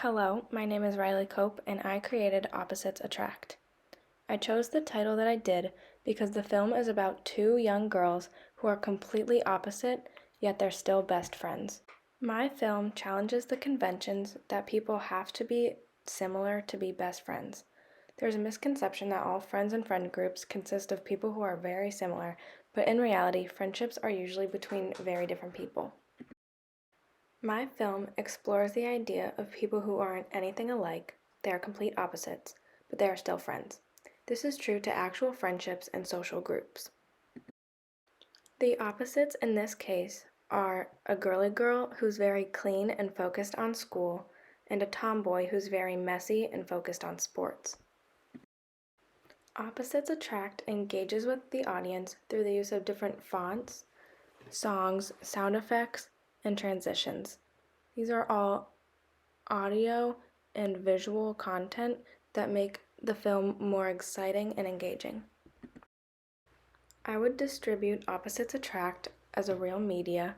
Hello, my name is Riley Cope, and I created Opposites Attract. I chose the title that I did because the film is about two young girls who are completely opposite, yet they're still best friends. My film challenges the conventions that people have to be similar to be best friends. There's a misconception that all friends and friend groups consist of people who are very similar, but in reality, friendships are usually between very different people. My film explores the idea of people who aren't anything alike, they are complete opposites, but they are still friends. This is true to actual friendships and social groups. The opposites in this case are a girly girl who's very clean and focused on school, and a tomboy who's very messy and focused on sports. Opposites Attract engages with the audience through the use of different fonts, songs, sound effects, and transitions. These are all audio and visual content that make the film more exciting and engaging. I would distribute Opposites Attract as a real media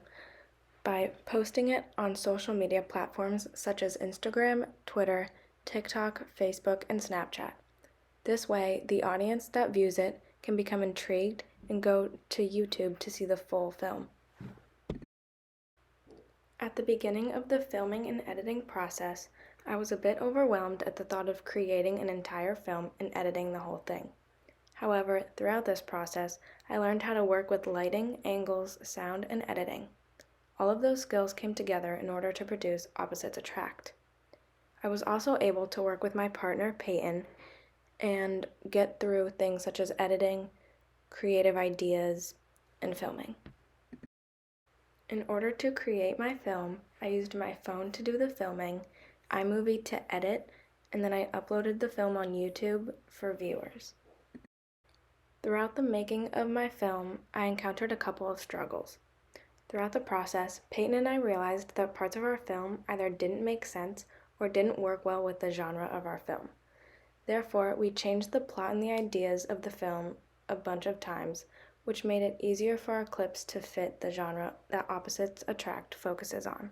by posting it on social media platforms such as Instagram, Twitter, TikTok, Facebook, and Snapchat. This way, the audience that views it can become intrigued and go to YouTube to see the full film. At the beginning of the filming and editing process, I was a bit overwhelmed at the thought of creating an entire film and editing the whole thing. However, throughout this process, I learned how to work with lighting, angles, sound, and editing. All of those skills came together in order to produce Opposites Attract. I was also able to work with my partner, Peyton, and get through things such as editing, creative ideas, and filming. In order to create my film, I used my phone to do the filming, iMovie to edit, and then I uploaded the film on YouTube for viewers. Throughout the making of my film, I encountered a couple of struggles. Throughout the process, Peyton and I realized that parts of our film either didn't make sense or didn't work well with the genre of our film. Therefore, we changed the plot and the ideas of the film a bunch of times, which made it easier for our clips to fit the genre that Opposites Attract focuses on.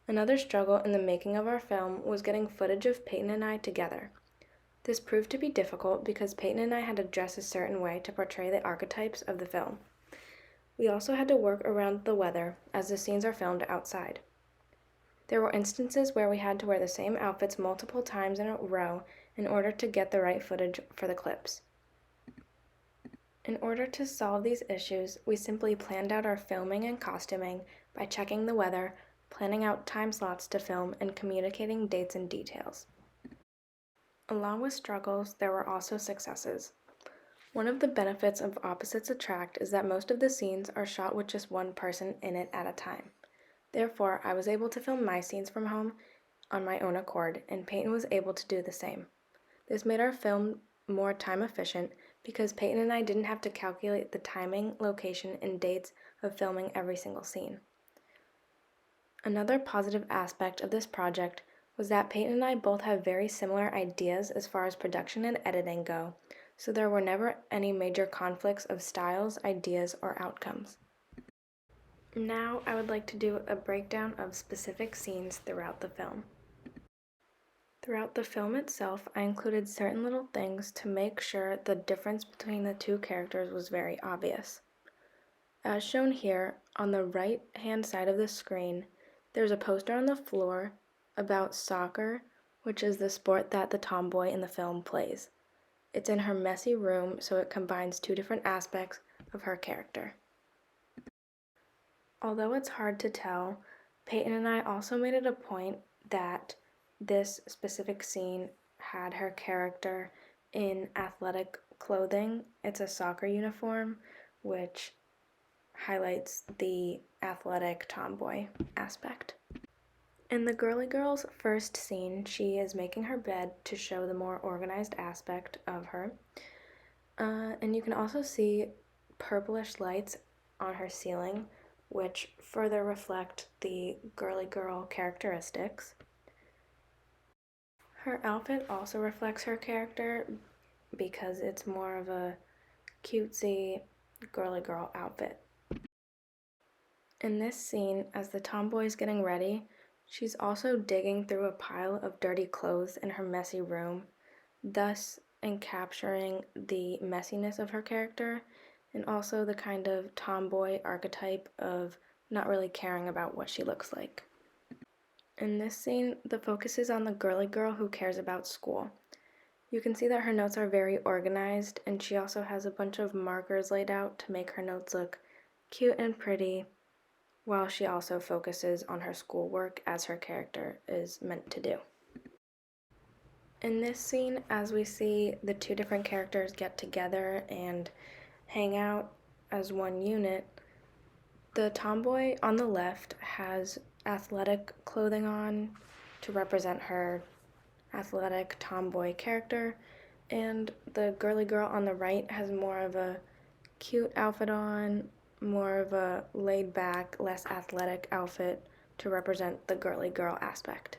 Another struggle in the making of our film was getting footage of Peyton and I together. This proved to be difficult because Peyton and I had to dress a certain way to portray the archetypes of the film. We also had to work around the weather, as the scenes are filmed outside. There were instances where we had to wear the same outfits multiple times in a row in order to get the right footage for the clips. In order to solve these issues, we simply planned out our filming and costuming by checking the weather, planning out time slots to film, and communicating dates and details. Along with struggles, there were also successes. One of the benefits of Opposites Attract is that most of the scenes are shot with just one person in it at a time. Therefore, I was able to film my scenes from home on my own accord, and Peyton was able to do the same. This made our film more time efficient because Peyton and I didn't have to calculate the timing, location, and dates of filming every single scene. Another positive aspect of this project was that Peyton and I both have very similar ideas as far as production and editing go, so there were never any major conflicts of styles, ideas, or outcomes. Now I would like to do a breakdown of specific scenes throughout the film. Throughout the film itself, I included certain little things to make sure the difference between the two characters was very obvious. As shown here, on the right-hand side of the screen, there's a poster on the floor about soccer, which is the sport that the tomboy in the film plays. It's in her messy room, so it combines two different aspects of her character. Although it's hard to tell, Peyton and I also made it a point that this specific scene had her character in athletic clothing. It's a soccer uniform, which highlights the athletic tomboy aspect. In the girly girl's first scene, she is making her bed to show the more organized aspect of her. And you can also see purplish lights on her ceiling, which further reflect the girly girl characteristics. Her outfit also reflects her character because it's more of a cutesy girly girl outfit. In this scene, as the tomboy is getting ready, She's also digging through a pile of dirty clothes in her messy room, thus encapturing the messiness of her character and also the kind of tomboy archetype of not really caring about what she looks like. In this scene, the focus is on the girly girl who cares about school. You can see that her notes are very organized, and she also has a bunch of markers laid out to make her notes look cute and pretty, while she also focuses on her schoolwork as her character is meant to do. In this scene, as we see the two different characters get together and hang out as one unit, the tomboy on the left has athletic clothing on to represent her athletic tomboy character, and the girly girl on the right has more of a cute outfit on, more of a laid back, less athletic outfit to represent the girly girl aspect.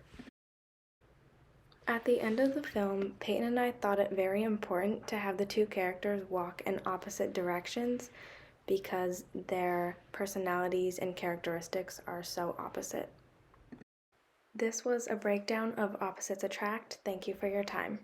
At the end of the film, Peyton and I thought it very important to have the two characters walk in opposite directions because their personalities and characteristics are so opposite. This was a breakdown of Opposites Attract. Thank you for your time.